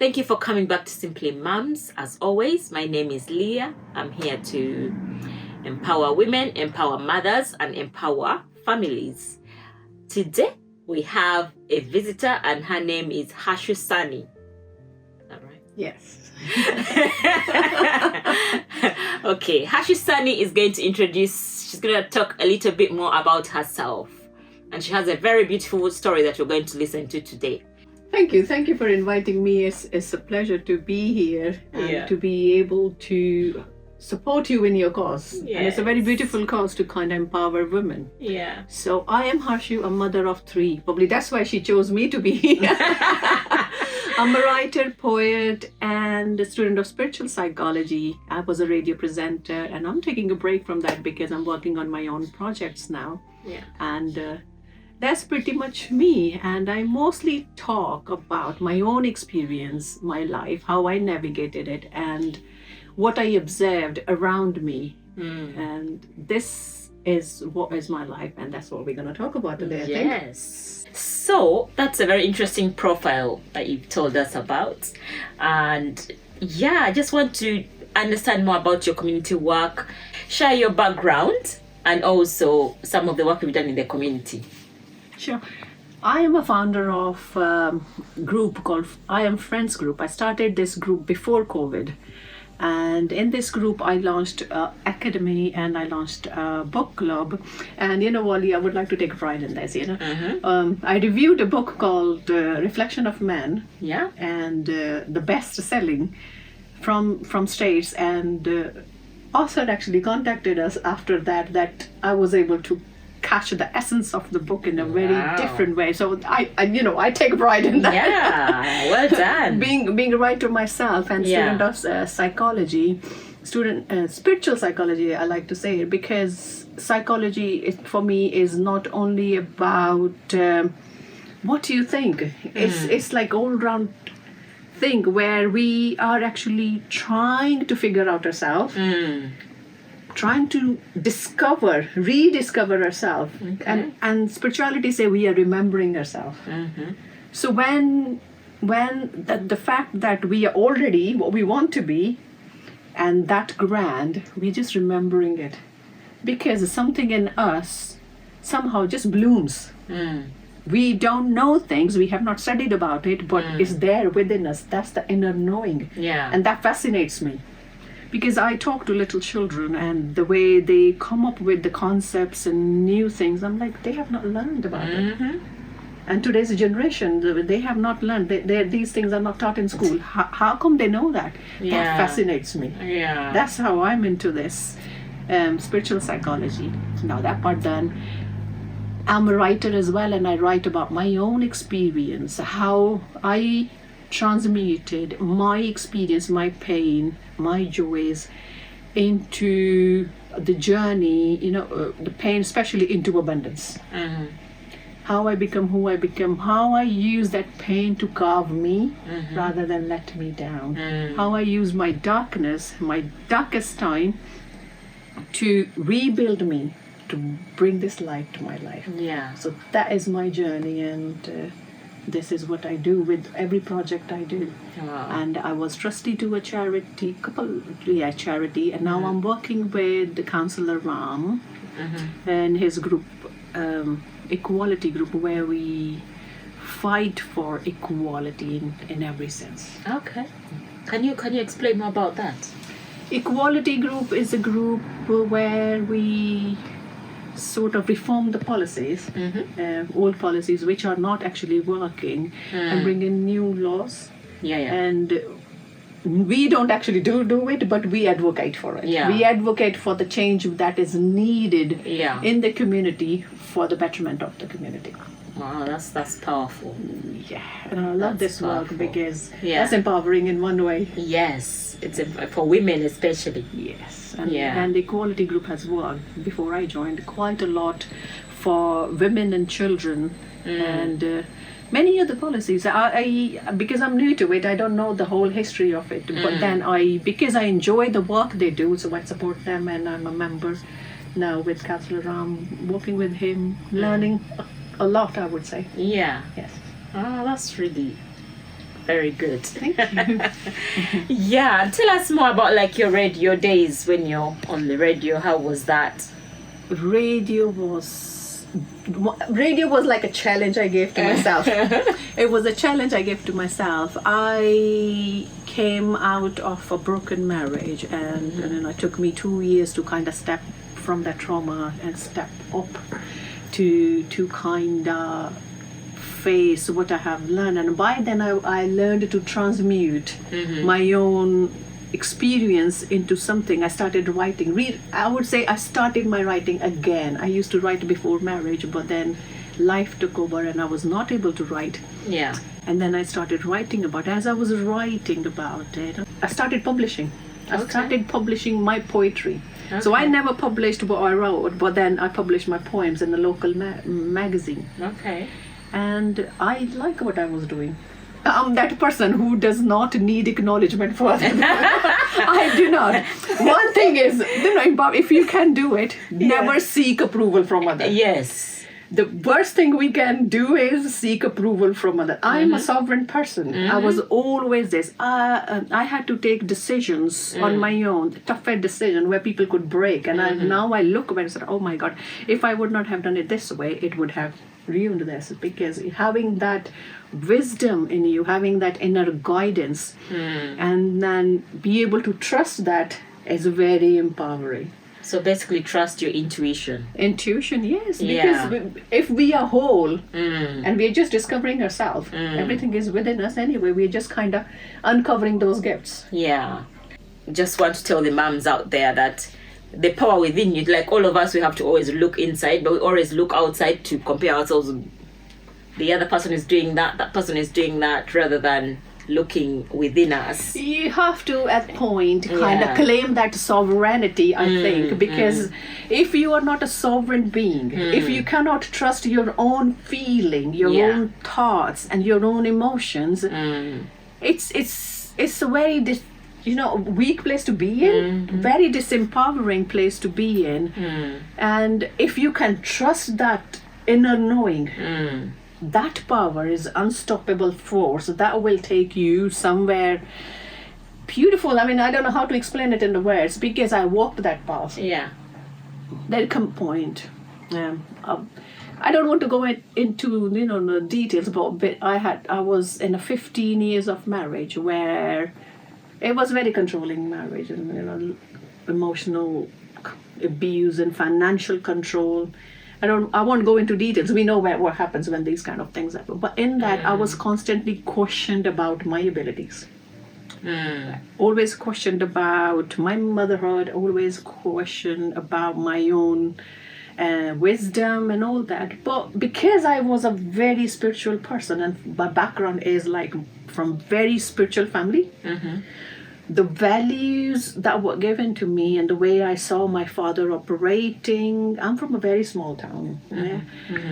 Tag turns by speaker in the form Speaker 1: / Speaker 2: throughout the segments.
Speaker 1: Thank you for coming back to Simply Mums. As always, my name is Leah. I'm here to empower women, empower mothers, and empower families. Today, we have a visitor, and her name is Hashu Sani. Is that right?
Speaker 2: Yes.
Speaker 1: Okay, Hashu Sani is going to she's going to talk a little bit more about herself. And she has a very beautiful story that we're going to listen to today.
Speaker 2: Thank you for inviting me. It's a pleasure to be here and to be able to support you in your cause. Yes. And it's a very beautiful cause to kind of empower women.
Speaker 1: Yeah.
Speaker 2: So I am Harshu, a mother of 3. Probably that's why she chose me to be here. I'm a writer, poet, and a student of spiritual psychology. I was a radio presenter, and I'm taking a break from that because I'm working on my own projects now.
Speaker 1: Yeah.
Speaker 2: And that's pretty much me. And I mostly talk about my own experience, my life, how I navigated it, and what I observed around me. And this is what is my life, and that's what we're going to talk about today, I think.
Speaker 1: Yes. So that's a very interesting profile that you've told us about. And yeah, I just want to understand more about your community work, share your background, and also some of the work you've done in the community.
Speaker 2: Sure. I am a founder of a group called I Am Friends Group. I started this group before COVID. And in this group, I launched academy and I launched a book club. And you know, Wally, I would like to take pride in this, I reviewed a book called Reflection of Man.
Speaker 1: Yeah.
Speaker 2: And the best-selling from States. And author actually contacted us after that I was able to catch the essence of the book in a very different way. So I take pride in that.
Speaker 1: Yeah, well done.
Speaker 2: being a writer myself and student of psychology, spiritual psychology, I like to say, because psychology for me is not only about what you think. It's like all-round thing where we are actually trying to figure out ourselves. Trying to rediscover ourselves. Okay. And spirituality say we are remembering ourselves. So when the fact that we are already what we want to be, and that grand, we're just remembering it. Because something in us somehow just blooms. We don't know things, we have not studied about it, but it's there within us. That's the inner knowing.
Speaker 1: Yeah.
Speaker 2: And that fascinates me. Because I talk to little children and the way they come up with the concepts and new things, I'm like, they have not learned about it. And today's generation, they have not learned. These things are not taught in school. How come they know that?
Speaker 1: Yeah.
Speaker 2: That fascinates me.
Speaker 1: Yeah.
Speaker 2: That's how I'm into this spiritual psychology. Now that part done. I'm a writer as well, and I write about my own experience, how I transmuted my experience, my pain, my joys into the journey, the pain especially into abundance. How I become who I become, how I use that pain to carve me rather than let me down. How I use my darkness, my darkest time, to rebuild me, to bring this light to my life.
Speaker 1: Yeah.
Speaker 2: So that is my journey, and this is what I do with every project I do.
Speaker 1: Wow.
Speaker 2: And I was trustee to a charity, and now I'm working with the Councillor Ram and his group, equality group, where we fight for equality in every sense.
Speaker 1: Okay. Can you explain more about that?
Speaker 2: Equality group is a group where we sort of reform the policies, old policies which are not actually working, and bring in new laws. And we don't actually do it, but we advocate for it. We advocate for the change that is needed in the community for the betterment of the community.
Speaker 1: Wow, that's powerful.
Speaker 2: Yeah, and I love this work
Speaker 1: powerful.
Speaker 2: because that's empowering in one way.
Speaker 1: Yes, it's for women especially.
Speaker 2: Yes, and the Equality Group has worked, before I joined, quite a lot for women and children, and many other policies. I because I'm new to it, I don't know the whole history of it, but then because I enjoy the work they do, so I support them, and I'm a member now with Councillor Ram, working with him, learning a lot, I would say.
Speaker 1: Yeah.
Speaker 2: Yes.
Speaker 1: Oh, that's really very good.
Speaker 2: Thank you.
Speaker 1: Yeah, tell us more about like your radio days when you're on the radio. How was that?
Speaker 2: Radio was like a challenge I gave to myself. It was a challenge I gave to myself. I came out of a broken marriage, and it took me 2 years to kind of step from that trauma and step up to kind of face what I have learned. And by then I learned to transmute my own experience into something. I started writing. I would say I started my writing again. I used to write before marriage, but then life took over and I was not able to write.
Speaker 1: Yeah.
Speaker 2: And then I started writing about it. As I was writing about it, I started publishing. I started publishing my poetry. So I never published what I wrote, but then I published my poems in a local magazine.
Speaker 1: Okay.
Speaker 2: And I like what I was doing. I'm that person who does not need acknowledgement for other people. I do not. One thing is, if you can do it, never seek approval from others.
Speaker 1: Yes.
Speaker 2: The worst thing we can do is seek approval from others. I'm a sovereign person. I was always this. I had to take decisions on my own, tougher decision where people could break. And now I look back and say, oh my God, if I would not have done it this way, it would have ruined this. Because having that wisdom in you, having that inner guidance, and then be able to trust that is very empowering.
Speaker 1: So basically trust your intuition.
Speaker 2: Intuition, yes. Because if we are whole and we're just discovering ourselves, everything is within us anyway. We're just kind of uncovering those gifts.
Speaker 1: Yeah. Just want to tell the moms out there that the power within you, like all of us, we have to always look inside, but we always look outside to compare ourselves. The other person is doing that person is doing that, rather than looking within us.
Speaker 2: You have to at point kind of claim that sovereignty, I think, because if you are not a sovereign being, if you cannot trust your own feeling, your own thoughts and your own emotions, it's a very weak place to be in, very disempowering place to be in. And if you can trust that inner knowing, that power is unstoppable force that will take you somewhere beautiful. I mean, I don't know how to explain it in the words because I walked that path.
Speaker 1: Yeah.
Speaker 2: There come a point. I don't want to go into the details, but I was in a 15 years of marriage where it was very controlling marriage, and emotional abuse and financial control. I won't go into details. We know what happens when these kind of things happen. But in that, I was constantly questioned about my abilities. Always questioned about my motherhood. Always questioned about my own wisdom and all that. But because I was a very spiritual person, and my background is like from very spiritual family, the values that were given to me and the way I saw my father operating. I'm from a very small town,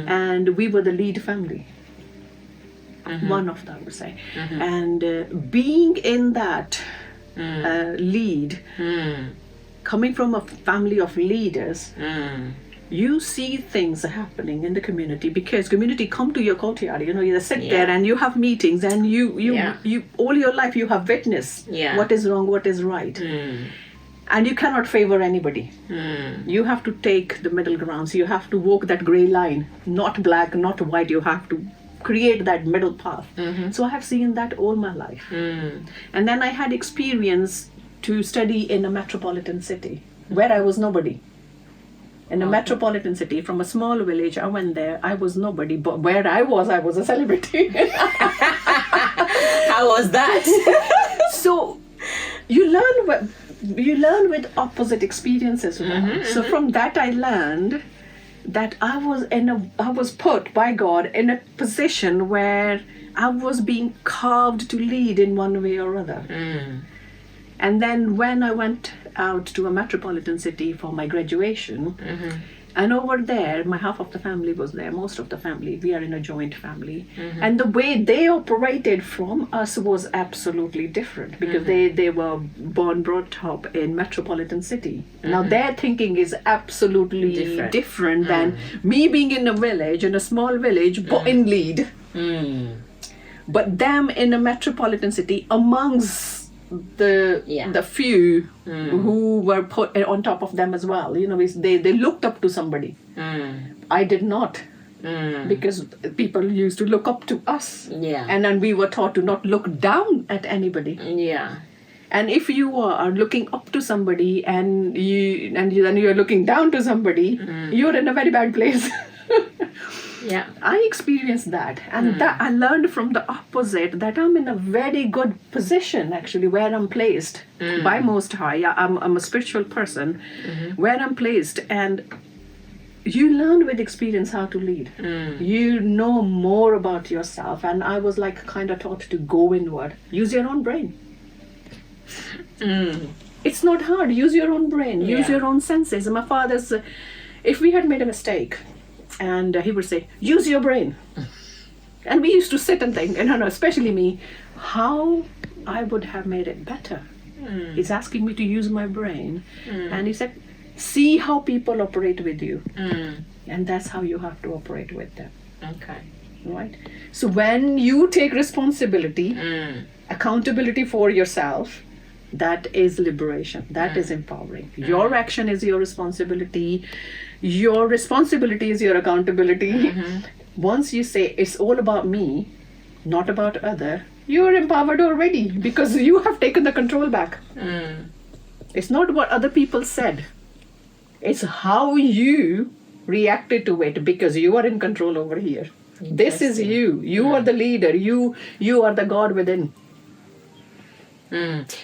Speaker 2: and we were the lead family. One of them, I would say. And being in that lead, coming from a family of leaders, you see things happening in the community because community come to your courtyard. You sit there and you have meetings, and you all your life you have witnessed what is wrong, what is right, and you cannot favor anybody. You have to take the middle grounds. You have to walk that gray line, not black, not white. You have to create that middle path. So I have seen that all my life, and then I had experience to study in a metropolitan city where I was nobody. In a metropolitan city, from a small village, I went there. I was nobody, but where I was a celebrity.
Speaker 1: How was that?
Speaker 2: So you learn with opposite experiences. So from that, I learned that I was put by God in a position where I was being carved to lead in one way or other. And then when I went out to a metropolitan city for my graduation, and over there, my half of the family was there, most of the family, we are in a joint family. And the way they operated from us was absolutely different because they were brought up in metropolitan city. Now their thinking is absolutely different than me being in a village, in a small village, but in lead. But them in a metropolitan city amongst the few who were put on top of them as well. They looked up to somebody. I did not. Because people used to look up to us.
Speaker 1: Yeah.
Speaker 2: And then we were taught to not look down at anybody.
Speaker 1: Yeah.
Speaker 2: And if you are looking up to somebody and you're looking down to somebody, you're in a very bad place.
Speaker 1: Yeah.
Speaker 2: I experienced that, and that I learned from the opposite, that I'm in a very good position actually where I'm placed by Most High. I'm a spiritual person, where I'm placed, and you learn with experience how to lead. You know more about yourself, and I was like kind of taught to go inward. Use your own brain. It's not hard. Use your own brain. Use your own senses. My father's, if we had made a mistake, and he would say, use your brain. And we used to sit and think, and especially me, how I would have made it better. He's asking me to use my brain. And he said, see how people operate with you. And that's how you have to operate with them.
Speaker 1: Okay.
Speaker 2: Right? So when you take responsibility, accountability for yourself, that is liberation. That is empowering. Your action is your responsibility. Your responsibility is your accountability. Once you say it's all about me, not about other, you're empowered already, because you have taken the control back. It's not what other people said. It's how you reacted to it, because you are in control over here. This is you. You are the leader. You are the God within.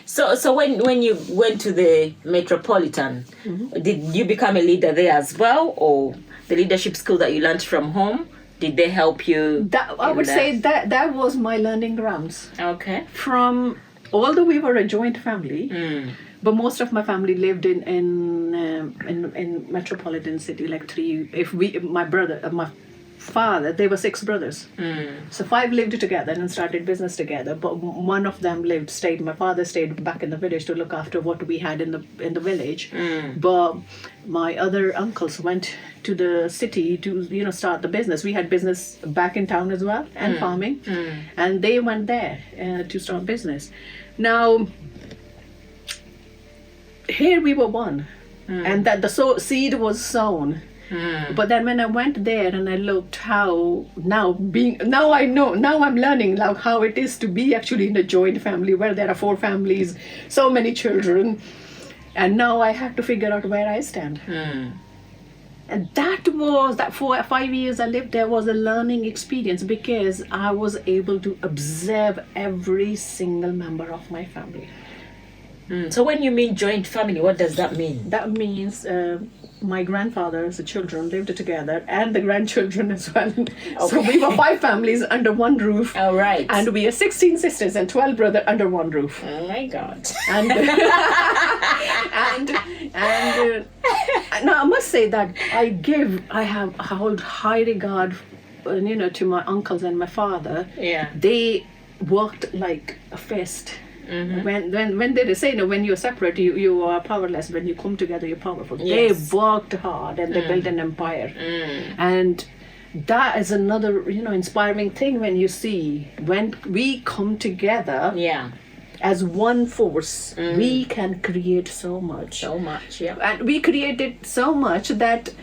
Speaker 1: So when you went to the Metropolitan, did you become a leader there as well, or the leadership skill that you learned from home, did they help you?
Speaker 2: I would say that was my learning grounds.
Speaker 1: Okay.
Speaker 2: From, although we were a joint family, but most of my family lived in metropolitan city, like three. My father, there were 6 brothers. So 5 lived together and started business together, but one of them stayed. My father stayed back in the village to look after what we had in the village. But my other uncles went to the city to start the business. We had business back in town as well, and farming, and they went there to start business. Now here we were one, and that the seed was sown. But then when I went there and I looked how I'm learning how it is to be actually in a joint family where there are 4 families, so many children, and now I have to figure out where I stand. And that 4 or 5 years I lived there was a learning experience, because I was able to observe every single member of my family.
Speaker 1: So when you mean joint family, what does that mean?
Speaker 2: That means my grandfather's children lived together, and the grandchildren as well. So we were 5 families under one roof.
Speaker 1: All right.
Speaker 2: And we are 16 sisters and 12 brothers under one roof.
Speaker 1: Oh my God.
Speaker 2: And now I must say that I have hold high regard, to my uncles and my father.
Speaker 1: Yeah.
Speaker 2: They worked like a fist. When they say when you're separate you are powerless, when you come together you're powerful.
Speaker 1: Yes.
Speaker 2: They worked hard and they built an empire. And that is another inspiring thing, when you see when we come together as one force, we can create so much. And we created so much that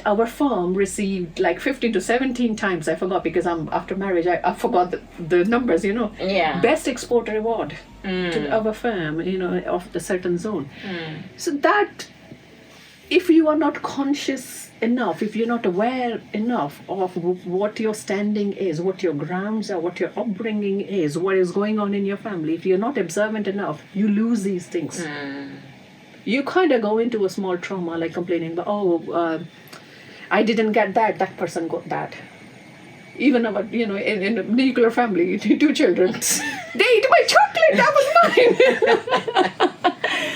Speaker 2: our firm received like 15 to 17 times, I forgot, because after marriage I forgot the numbers, best exporter award to our firm, of the certain zone. So that, if you are not conscious enough, if you're not aware enough of what your standing is, what your grounds are, what your upbringing is, what is going on in your family, if you're not observant enough, you lose these things. You kind of go into a small trauma, like complaining about, I didn't get that person got that. Even about, in a nuclear family, 2 children, they ate my chocolate, that was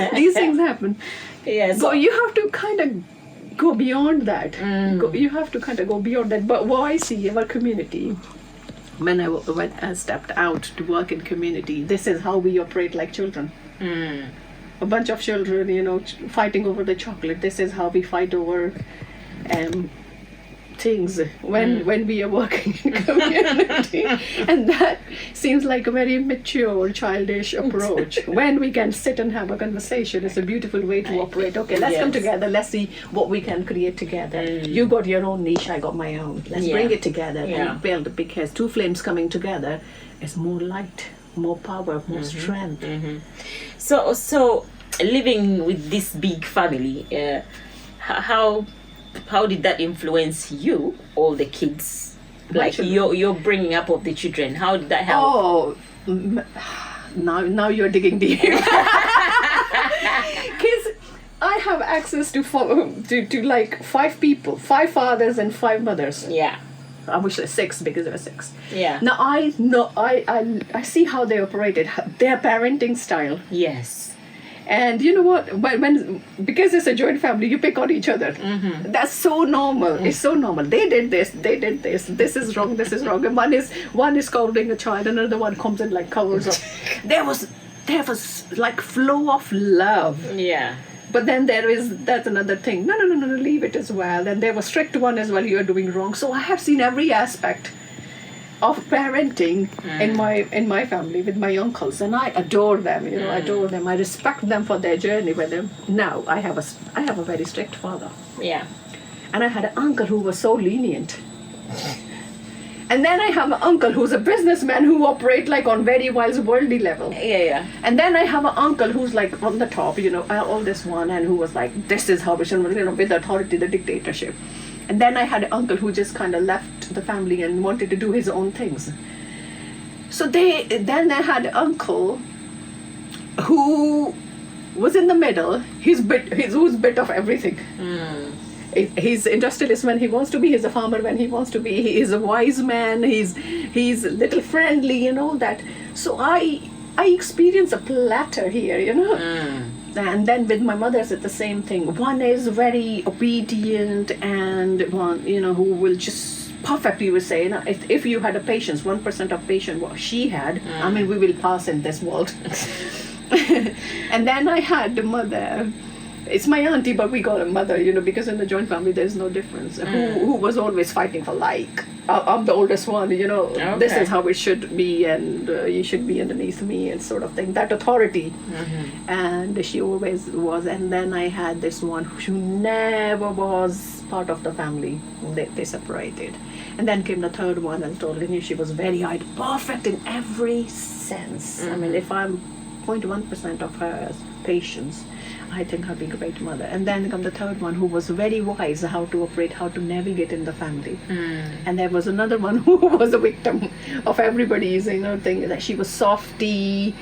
Speaker 2: mine. These things happen.
Speaker 1: Yes.
Speaker 2: So you have to kind of go beyond that. You have to kind of go beyond that. But what I see in our community, when I stepped out to work in community, this is how we operate like children. A bunch of children, fighting over the chocolate. This is how we fight over things when we are working in community, and that seems like a very mature, childish approach. When we can sit and have a conversation, it's a beautiful way to operate. Okay, let's come together, let's see what we can create together. You got your own niche, I got my own. Let's bring it together and build, because two flames coming together is more light, more power, more strength.
Speaker 1: So living with this big family, how did that influence you, all the kids, like your bringing up of the children? How did that help?
Speaker 2: Oh, now you're digging deep. Because I have access to like 5 people, 5 fathers and 5 mothers.
Speaker 1: Yeah.
Speaker 2: I wish there's 6 because there were 6.
Speaker 1: Yeah.
Speaker 2: Now I see how they operated, their parenting style.
Speaker 1: Yes.
Speaker 2: And you know what? When because it's a joint family, you pick on each other. That's so normal. It's so normal. They did this. They did this. This is wrong. This is wrong. And one is scolding a child, another one comes in like covers up. There was like flow of love.
Speaker 1: Yeah.
Speaker 2: But then that's another thing. No, leave it as well. And there was strict one as well. You are doing wrong. So I have seen every aspect of parenting in my family with my uncles, and I adore them. I adore them. I respect them for their journey with them. Now I have a very strict father.
Speaker 1: Yeah.
Speaker 2: And I had an uncle who was so lenient. And then I have an uncle who's a businessman who operates like on very wise worldly level.
Speaker 1: Yeah.
Speaker 2: And then I have an uncle who's like on the top, all this one, and who was like, this is how we should, with the authority, the dictatorship. And then I had an uncle who just kind of left the family and wanted to do his own things. So then I had an uncle who was in the middle. He's bit of everything. He's industrialist when he wants to be. He's a farmer when he wants to be. He is a wise man. He's a little friendly, that. So I experience a platter here, And then with my mothers, it's the same thing. One is very obedient, and one, who will just perfectly would say, if you had a patience, 1% of patience what she had, I mean, we will pass in this world. And then I had the mother. It's my auntie, but we call her mother, because in the joint family there's no difference. Who was always fighting for I'm the oldest one,
Speaker 1: Okay.
Speaker 2: This is how it should be, and you should be underneath me, and sort of thing. That authority. And she always was. And then I had this one who never was part of the family. They separated. And then came the third one, and totally she was very perfect in every sense. I mean, if I'm 0.1% of her patience, I think I'll be a great mother. And then come the third one who was very wise how to operate, how to navigate in the family. And there was another one who was a victim of everybody's thing, that she was softy,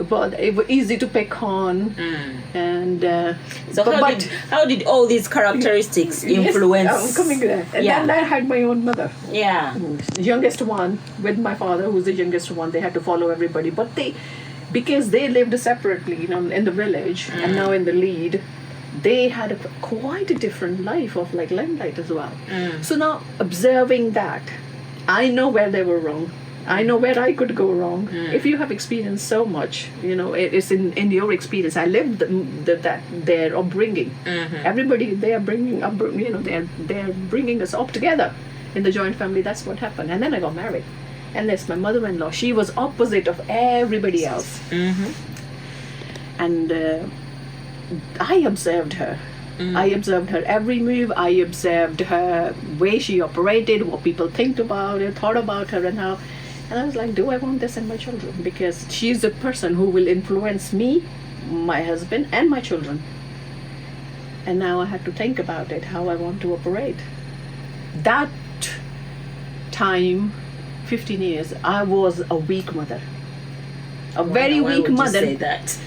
Speaker 2: but it was easy to pick on. And
Speaker 1: so how did all these characteristics influence?
Speaker 2: Yes, I'm coming there. And then I had my own mother.
Speaker 1: Yeah.
Speaker 2: The youngest one with my father, who's the youngest one. They had to follow everybody, but because they lived separately, in the village, and now in the lead, they had quite a different life of like limelight as well. So now observing that, I know where they were wrong. I know where I could go wrong. If you have experienced so much, it's in your experience. I lived their upbringing. Everybody they are bringing up, they're bringing us up together in the joint family. That's what happened. And then I got married. And that's my mother-in-law. She was opposite of everybody else. And I observed her. I observed her every move. I observed her way she operated, what people thought about her, and how. And I was like, do I want this in my children? Because she's a person who will influence me, my husband, and my children. And now I had to think about it, how I want to operate. That time, 15 years, I was a weak mother. Very weak mother.
Speaker 1: Why would you say that?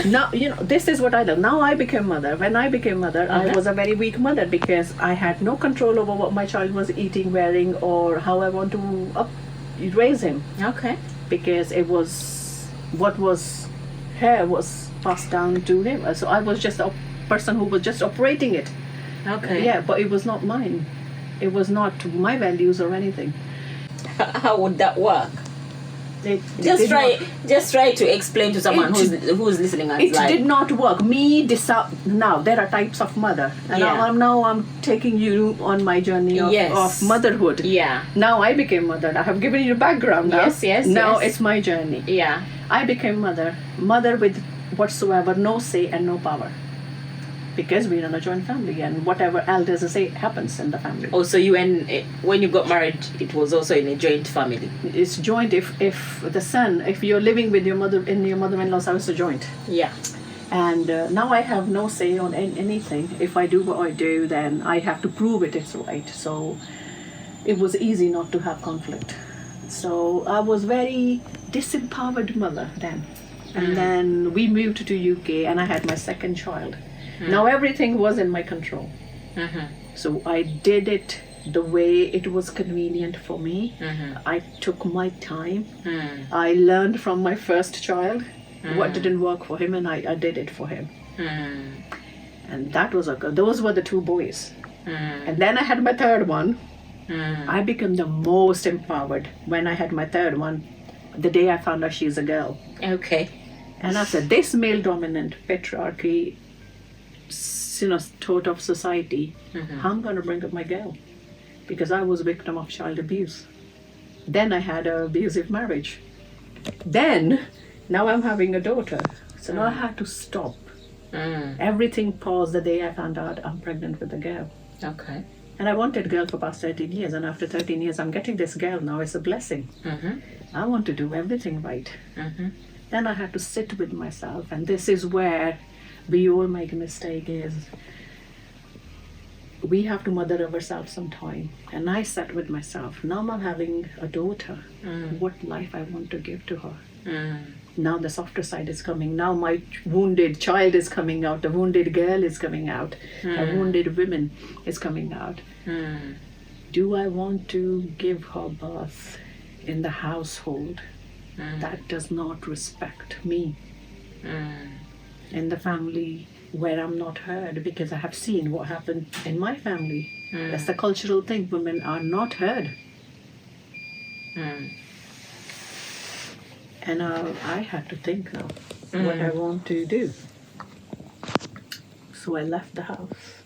Speaker 2: No, this is what I did. Now I became mother. When I became mother, I was a very weak mother because I had no control over what my child was eating, wearing, or how I want to raise him.
Speaker 1: Okay.
Speaker 2: Because it was what was here was passed down to him. So I was just a person who was just operating it.
Speaker 1: Okay.
Speaker 2: Yeah, but it was not mine. It was not my values or anything.
Speaker 1: How would that work? Just try to explain to someone who's listening.
Speaker 2: It did not work. Now there are types of mother, and I'm taking you on my journey of motherhood.
Speaker 1: Yeah.
Speaker 2: Now I became mother. I have given you background now.
Speaker 1: Yes.
Speaker 2: Now it's my journey.
Speaker 1: Yeah.
Speaker 2: I became mother with whatsoever, no say and no power. Because we're in a joint family, and whatever elders say happens in the family.
Speaker 1: Oh, so when you got married, it was also in a joint family.
Speaker 2: It's joint if you're living with your mother in your mother-in-law's house, a joint.
Speaker 1: Yeah.
Speaker 2: And now I have no say on anything. If I do what I do, then I have to prove it's right. So it was easy not to have conflict. So I was very disempowered mother then. And then we moved to UK, and I had my second child. Now everything was in my control. So I did it the way it was convenient for me. I took my time. I learned from my first child what didn't work for him, and I did it for him. And those were the two boys. And then I had my third one. I became the most empowered when I had my third one, the day I found out she's a girl.
Speaker 1: Okay.
Speaker 2: And I said, this male dominant patriarchy, thought of society, I'm going to bring up my girl, because I was a victim of child abuse. Then I had an abusive marriage. Now I'm having a daughter. So now I had to stop. Everything paused the day I found out I'm pregnant with a girl.
Speaker 1: Okay.
Speaker 2: And I wanted a girl for past 13 years, and after 13 years I'm getting this girl now. It's a blessing. I want to do everything right. Then I had to sit with myself, and this is where we all make a mistake, is we have to mother ourselves sometime. And I sat with myself. Now I'm having a daughter. What life I want to give to her. Now the softer side is coming. Now my wounded child is coming out. The wounded girl is coming out. The wounded woman is coming out. Do I want to give her birth in the household that does not respect me? In the family where I'm not heard, because I have seen what happened in my family. That's the cultural thing. Women are not heard. And I had to think now what I want to do. So I left the house.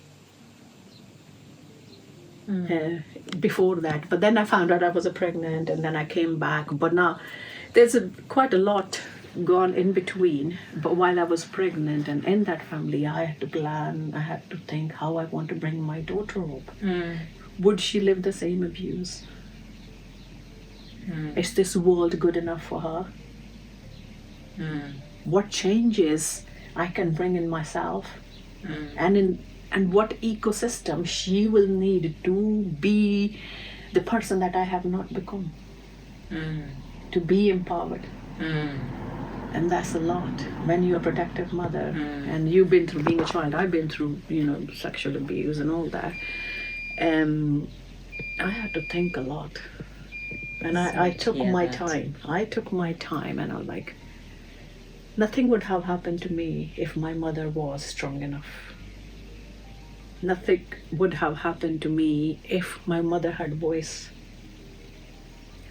Speaker 2: Before that, but then I found out I was pregnant, and then I came back. But now there's quite a lot gone in between. But while I was pregnant and in that family, I had to plan, I had to think how I want to bring my daughter up. Would she live the same abuse? Is this world good enough for her? What changes I can bring in myself, and what ecosystem she will need to be the person that I have not become, to be empowered. And that's a lot when you're a protective mother, and you've been through being a child. I've been through, sexual abuse and all that. I had to think a lot, and I took my time. And I was like, nothing would have happened to me if my mother was strong enough. Nothing would have happened to me if my mother had voice.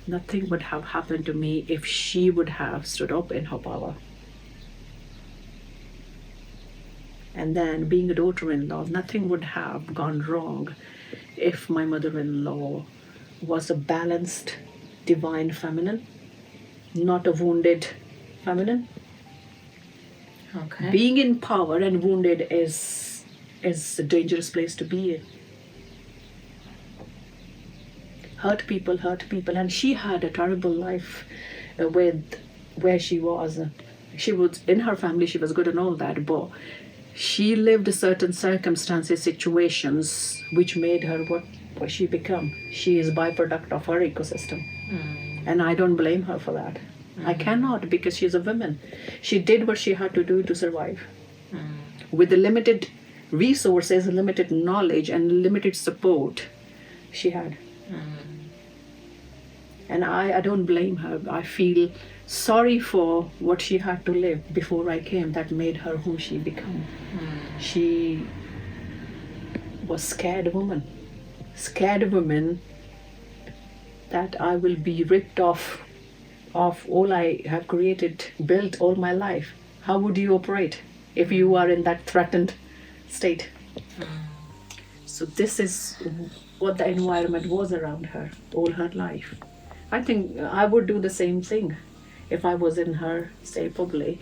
Speaker 2: Nothing would have happened to me if she would have stood up in her power. And then being a daughter-in-law, nothing would have gone wrong if my mother-in-law was a balanced, divine feminine, not a wounded feminine.
Speaker 1: Okay.
Speaker 2: Being in power and wounded is a dangerous place to be in. Hurt people, and she had a terrible life with where she was. She was in her family, she was good and all that, but she lived certain circumstances, situations which made her what she become. She is byproduct of her ecosystem, and I don't blame her for that. I cannot, because she's a woman. She did what she had to do to survive. With the limited resources, limited knowledge, and limited support she had. And I don't blame her. I feel sorry for what she had to live before I came that made her who she became. She was scared woman that I will be ripped off of all I have created, built all my life. How would you operate if you are in that threatened state? So this is what the environment was around her all her life. I think I would do the same thing if I was in her state probably.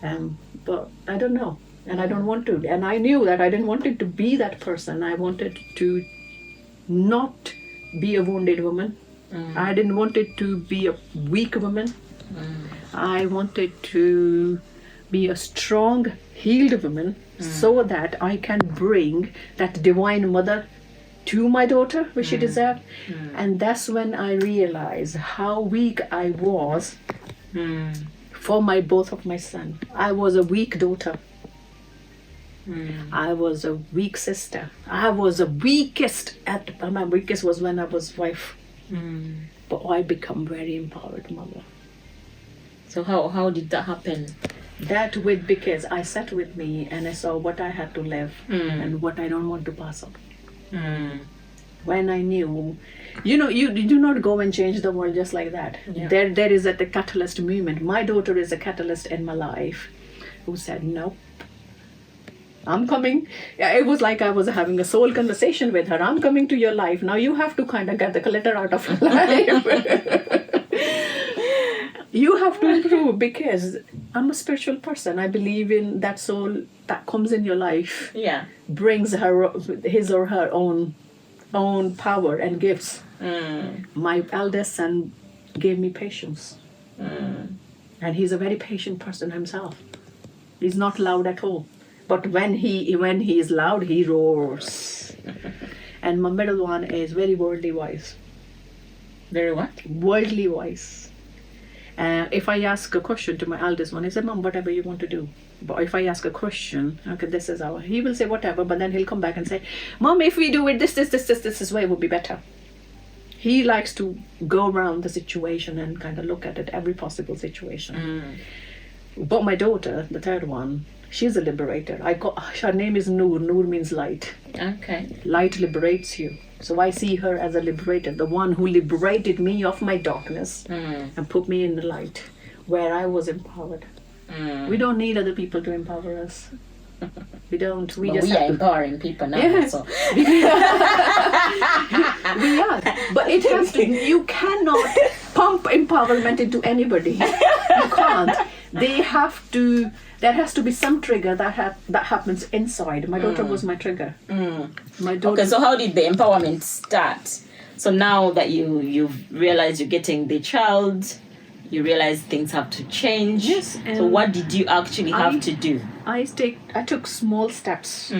Speaker 2: But I don't know, and I don't want to. And I knew that I didn't want it to be that person. I wanted to not be a wounded woman. I didn't want it to be a weak woman. I wanted to be a strong, healed woman so that I can bring that divine mother to my daughter, which she deserved. And that's when I realized how weak I was for both of my sons. I was a weak daughter. I was a weak sister. I was the weakest. My weakest was when I was 5. But I become very empowered mother.
Speaker 1: So how did that happen?
Speaker 2: Because I sat with me and I saw what I had to live and what I don't want to pass on. When I knew, you do not go and change the world just like that.
Speaker 1: Yeah.
Speaker 2: There is at the catalyst moment. My daughter is a catalyst in my life who said, no, I'm coming. It was like I was having a soul conversation with her. I'm coming to your life. Now you have to kind of get the glitter out of your life. You have to improve because I'm a spiritual person. I believe in that soul that comes in your life.
Speaker 1: Yeah.
Speaker 2: Brings his or her own power and gifts. My eldest son gave me patience. And he's a very patient person himself. He's not loud at all. But when he is loud, he roars. And my middle one is very worldly wise.
Speaker 1: Very what?
Speaker 2: Worldly wise. If I ask a question to my eldest one, he said, Mom, whatever you want to do. But if I ask a question, okay, this is how, he will say whatever, but then he'll come back and say, Mom, if we do it this way, it would be better. He likes to go around the situation and kind of look at it, every possible situation. But my daughter, the third one, she's a liberator. Her name is Noor. Noor means light.
Speaker 1: Okay.
Speaker 2: Light liberates you. So I see her as a liberator, the one who liberated me of my darkness and put me in the light where I was empowered. We don't need other people to empower us. We don't. We
Speaker 1: are empowering people now.
Speaker 2: Yeah.
Speaker 1: So.
Speaker 2: We are. But it has to. You cannot pump empowerment into anybody. You can't. They have to. There has to be some trigger that happens inside. My daughter was my trigger. My daughter.
Speaker 1: Okay, so how did the empowerment start? So now that you realize you're getting the child, you realize things have to change.
Speaker 2: Yes.
Speaker 1: So what did you actually have to do?
Speaker 2: I took small steps.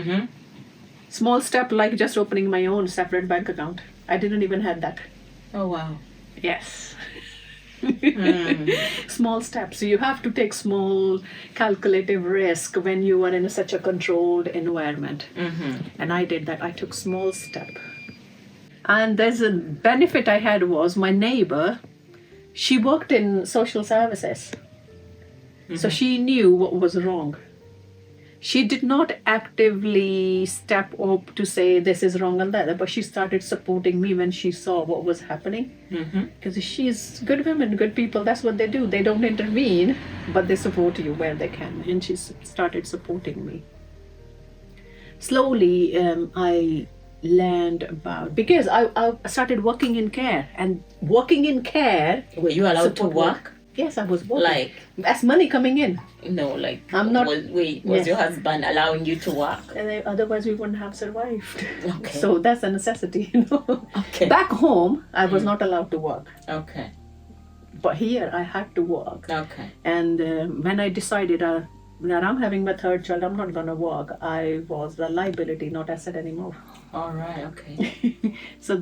Speaker 2: Small step like just opening my own separate bank account. I didn't even have that.
Speaker 1: Oh wow.
Speaker 2: Yes. Small steps. So you have to take small calculative risk when you are in such a controlled environment. And I did that. I took small step. And there's a benefit I had was my neighbor, she worked in social services. So she knew what was wrong. She did not actively step up to say this is wrong and that, but she started supporting me when she saw what was happening. Because she's good women, good people, that's what they do. They don't intervene, but they support you where they can. And she started supporting me. Slowly, I learned about, because I started working in care. And working in care...
Speaker 1: Were you allowed to work?
Speaker 2: Yes, I was working.
Speaker 1: Like...
Speaker 2: That's money coming in.
Speaker 1: No, like...
Speaker 2: I'm not...
Speaker 1: Was your husband allowing you to work?
Speaker 2: Otherwise we wouldn't have survived.
Speaker 1: Okay.
Speaker 2: So that's a necessity, you know.
Speaker 1: Okay.
Speaker 2: Back home, I was not allowed to work.
Speaker 1: Okay.
Speaker 2: But here, I had to work.
Speaker 1: Okay.
Speaker 2: And when I decided that I'm having my third child, I'm not going to work, I was a liability, not asset anymore.
Speaker 1: All right, okay.
Speaker 2: So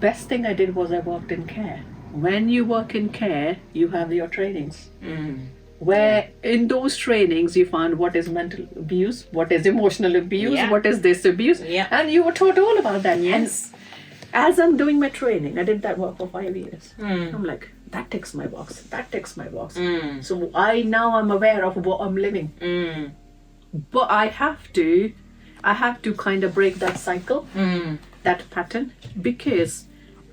Speaker 2: best thing I did was I worked in care. When you work in care, you have your trainings. Where in those trainings you find what is mental abuse, what is emotional abuse, what is this abuse, and you were taught all about that.
Speaker 1: Yes.
Speaker 2: And as I'm doing my training, I did that work for 5 years. I'm like, that ticks my box, that ticks my box. So I'm aware of what I'm living. But I have to kind of break that cycle, that pattern, because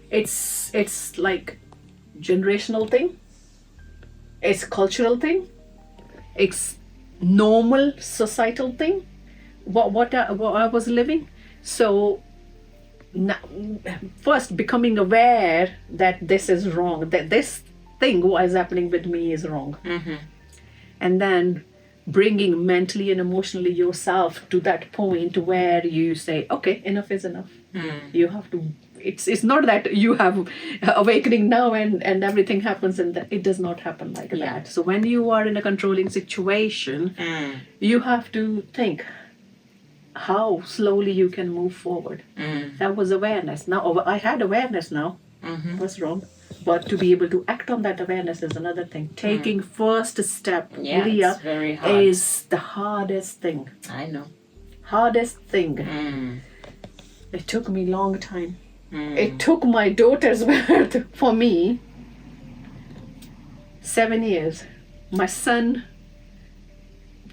Speaker 2: It's like generational thing. It's cultural thing. It's normal societal thing. What I was living. So now, first becoming aware that this is wrong, that this thing what is happening with me is wrong, and then bringing mentally and emotionally yourself to that point where you say, okay, enough is enough. You have to. It's not that you have awakening now and everything happens, and that it does not happen like that. So when you are in a controlling situation, you have to think how slowly you can move forward. That was awareness. Now I had awareness now. What's wrong? But to be able to act on that awareness is another thing. Taking first step, Leah,
Speaker 1: it's very hard.
Speaker 2: is the hardest thing.
Speaker 1: I know.
Speaker 2: Hardest thing. It took me long time. It took my daughter's birth for me 7 years. My son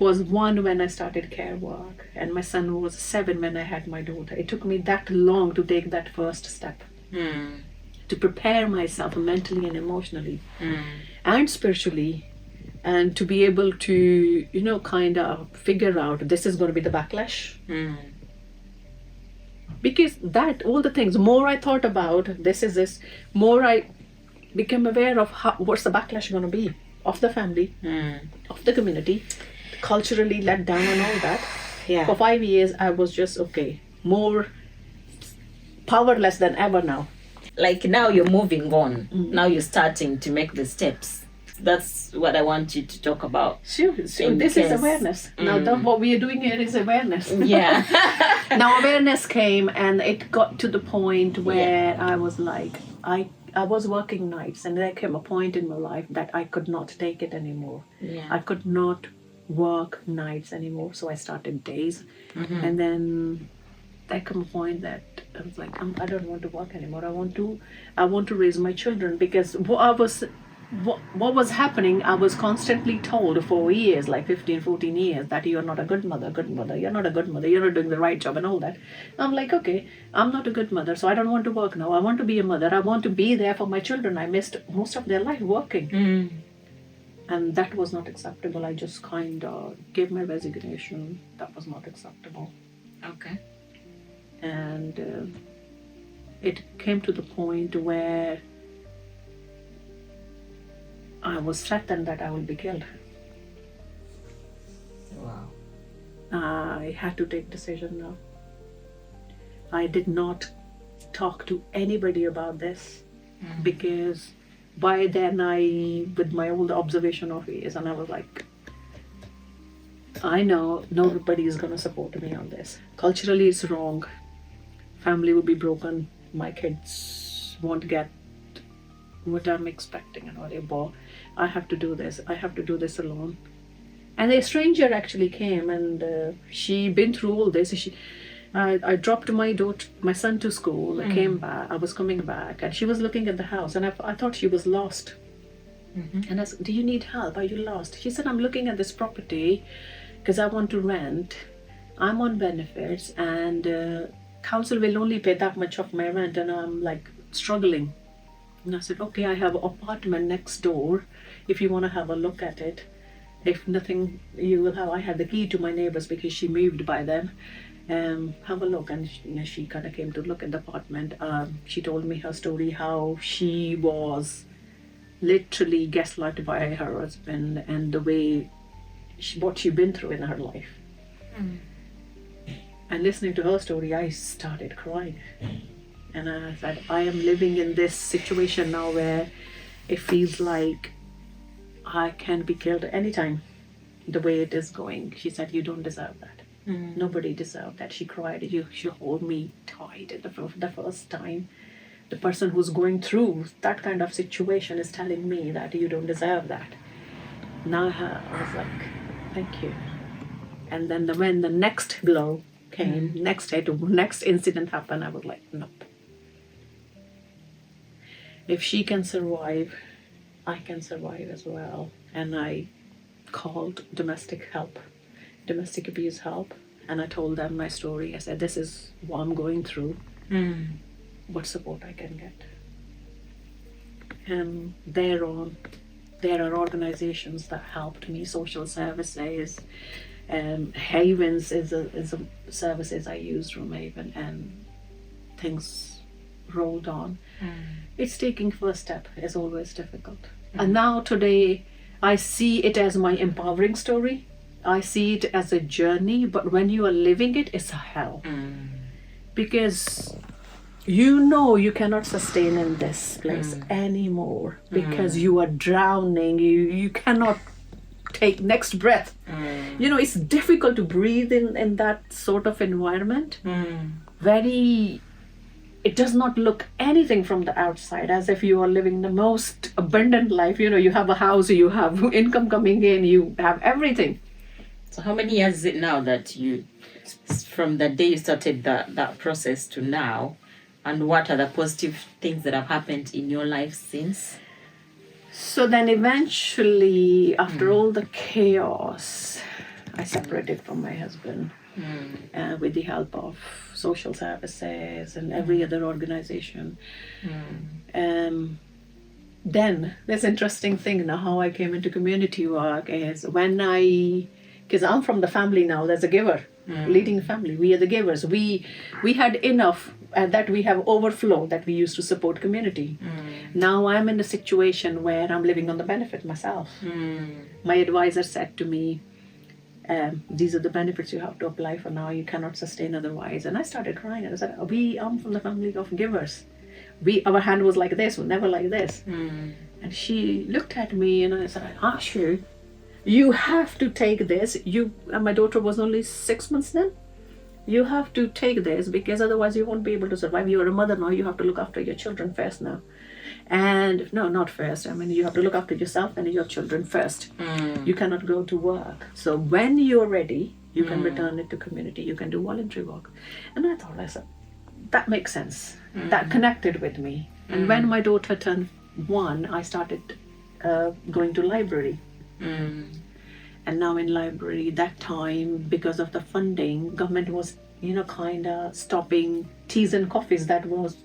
Speaker 2: was 1 when I started care work, and my son was 7 when I had my daughter. It took me that long to take that first step, to prepare myself mentally and emotionally and spiritually, and to be able to, kind of figure out this is going to be the backlash. Because all the things, more I thought about this, more I became aware of what's the backlash going to be of the family, of the community, culturally let down and all that. For 5 years, I was just, more powerless than ever now.
Speaker 1: Like now you're moving on. Now you're starting to make the steps. That's what I want you to talk about.
Speaker 2: Sure. This is awareness. Now what we are doing here is awareness.
Speaker 1: Yeah.
Speaker 2: Now awareness came, and it got to the point where I was like, I was working nights, and there came a point in my life that I could not take it anymore. I could not work nights anymore, so I started days. And then there came a point that I was like, I don't want to work anymore. I want to raise my children, because what was happening, I was constantly told for years, like 15, 14 years, that you're not a good mother, you're not a good mother, you're not doing the right job and all that. I'm like, okay, I'm not a good mother, so I don't want to work now. I want to be a mother. I want to be there for my children. I missed most of their life working. And that was not acceptable. I just kind of gave my resignation. That was not acceptable.
Speaker 1: Okay.
Speaker 2: And it came to the point where I was threatened that I will be killed.
Speaker 1: Wow.
Speaker 2: I had to take decision now. I did not talk to anybody about this, because by then with my old observation of years, and I was like, I know nobody is going to support me on this. Culturally, it's wrong. Family will be broken. My kids won't get what I'm expecting and whatever. I have to do this. I have to do this alone. And a stranger actually came, and she been through all this. I dropped my son to school. I came back. I was coming back, and she was looking at the house, and I thought she was lost. And I said, "Do you need help? Are you lost?" She said, "I'm looking at this property because I want to rent. I'm on benefits, and council will only pay that much of my rent, and I'm like struggling." And I said, "Okay, I have an apartment next door. If you want to have a look at it, if nothing, you will have." I had the key to my neighbors because she moved by then. Have a look. And she kind of came to look at the apartment. She told me her story, how she was literally gaslighted by her husband, and the way what she'd been through in her life. And listening to her story, I started crying. And I said, I am living in this situation now where it feels like I can be killed anytime, the way it is going. She said, "You don't deserve that. Nobody deserved that." She cried. She held me tight at the first time. The person who's going through that kind of situation is telling me that you don't deserve that. Now I was like, thank you. And then when the next blow came, next incident happened, I was like, nope. If she can survive, I can survive as well. And I called domestic abuse help, and I told them my story. I said, this is what I'm going through, what support I can get. There are organizations that helped me, social services. Havens is a services I used from Haven, and things rolled on. It's taking first step is always difficult. And now today I see it as my empowering story. I see it as a journey, but when you are living it, it's a hell. Because you cannot sustain in this place anymore, because you are drowning. You cannot take next breath. It's difficult to breathe in that sort of environment. It does not look anything from the outside as if you are living the most abundant life. You have a house, you have income coming in, you have everything.
Speaker 1: So how many years is it now that from the day you started that process to now, and what are the positive things that have happened in your life since?
Speaker 2: So then eventually, after all the chaos, I separated from my husband with the help of social services and every other organization. Then this interesting thing now, how I came into community work is because I'm from the family now, there's a giver, leading family. We are the givers. We had enough that we have overflow that we used to support community. Now I'm in a situation where I'm living on the benefit myself. My advisor said to me, these are the benefits you have to apply for now. You cannot sustain otherwise. And I started crying. And I said, I'm from the family of givers. Our hand was like this, never like this. And she looked at me and I said, Ashu, you have to take this. And my daughter was only 6 months then. You have to take this, because otherwise you won't be able to survive. You're a mother now. You have to look after your children first now. And no, not first. You have to look after yourself and your children first. You cannot go to work. So when you're ready, you can return it to community. You can do voluntary work. And I said, that makes sense. That connected with me. And when my daughter turned 1, I started going to library. And now in library, that time, because of the funding, government was, kind of stopping teas and coffees. That was,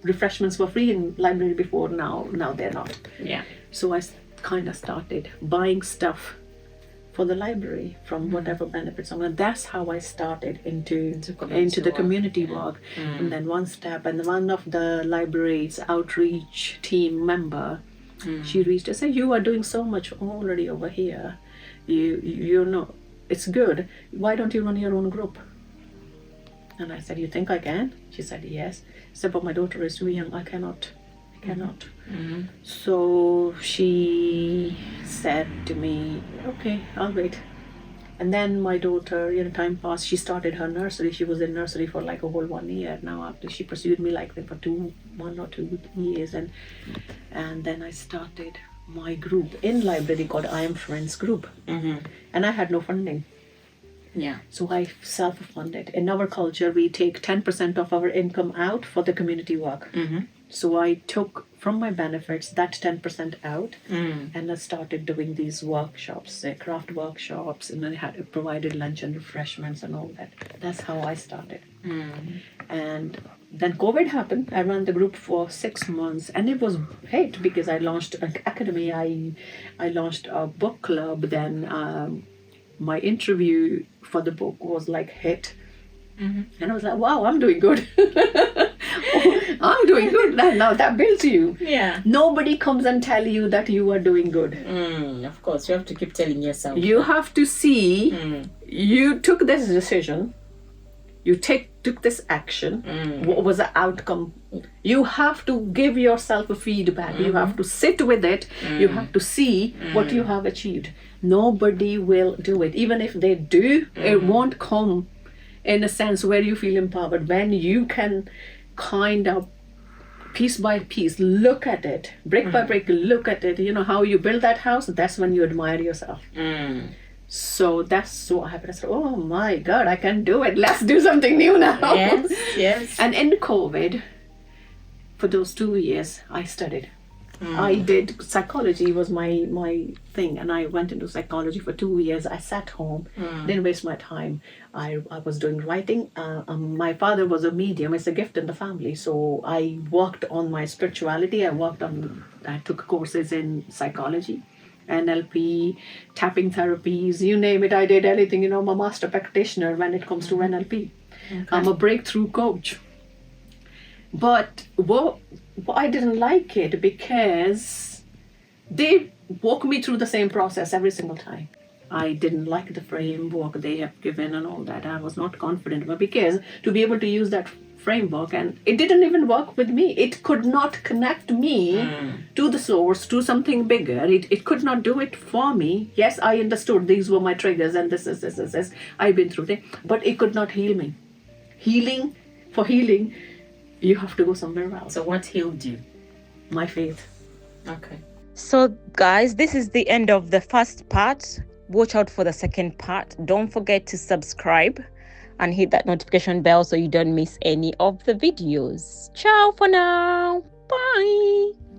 Speaker 2: refreshments were free in library before. Now they're not.
Speaker 1: Yeah.
Speaker 2: So I kind of started buying stuff for the library from whatever benefits. And that's how I started into the community work. And then one step, and one of the library's outreach team member, she reached and said, you are doing so much already over here. You know, it's good. Why don't you run your own group? And I said, you think I can? She said, yes. I said, but my daughter is too young. I cannot. So she said to me, okay, I'll wait. And then my daughter, time passed. She started her nursery. She was in nursery for like a whole 1 year now. After she pursued me like for 1 or 2 years. And then I started my group in library called I Am Friends Group. And I had no funding.
Speaker 1: Yeah.
Speaker 2: So I self-funded. In our culture, we take 10% of our income out for the community work. So I took from my benefits that 10% out, and I started doing these workshops, craft workshops, and then I had provided lunch and refreshments and all that. That's how I started. And then COVID happened. I ran the group for 6 months, and it was hate because I launched an academy. I launched a book club. Then my interview for the book was like hit. And I was like, wow, I'm doing good. I'm doing good. Now that builds you.
Speaker 1: Yeah.
Speaker 2: Nobody comes and tell you that you are doing good.
Speaker 1: Of course, you have to keep telling yourself.
Speaker 2: You have to see you took this decision. You took this action. What was the outcome? You have to give yourself a feedback. You have to sit with it. You have to see what you have achieved. Nobody will do it. Even if they do, it won't come in a sense where you feel empowered. When you can kind of piece by piece look at it, brick by brick look at it, how you build that house, that's when you admire yourself. So that's what happened. I said, oh my God, I can do it. Let's do something new now.
Speaker 1: Yes.
Speaker 2: And in COVID, for those 2 years, I studied. I did psychology was my thing, and I went into psychology for 2 years. I sat home, didn't waste my time. I was doing writing. My father was a medium. It's a gift in the family. So I worked on my spirituality. I took courses in psychology, NLP, tapping therapies, you name it. I did anything. I'm a master practitioner when it comes to NLP. Okay. I'm a breakthrough coach. But I didn't like it because they walk me through the same process every single time. I didn't like the framework they have given and all that. I was not confident, but because to be able to use that framework, and it didn't even work with me. It could not connect me to the source, to something bigger. It could not do it for me. Yes, I understood these were my triggers and this. I've been through it, but it could not heal me. For healing, you have to go somewhere else.
Speaker 1: So what healed you?
Speaker 2: My faith.
Speaker 1: Okay.
Speaker 3: So guys, this is the end of the first part. Watch out for the second part. Don't forget to subscribe and hit that notification bell so you don't miss any of the videos. Ciao for now. Bye.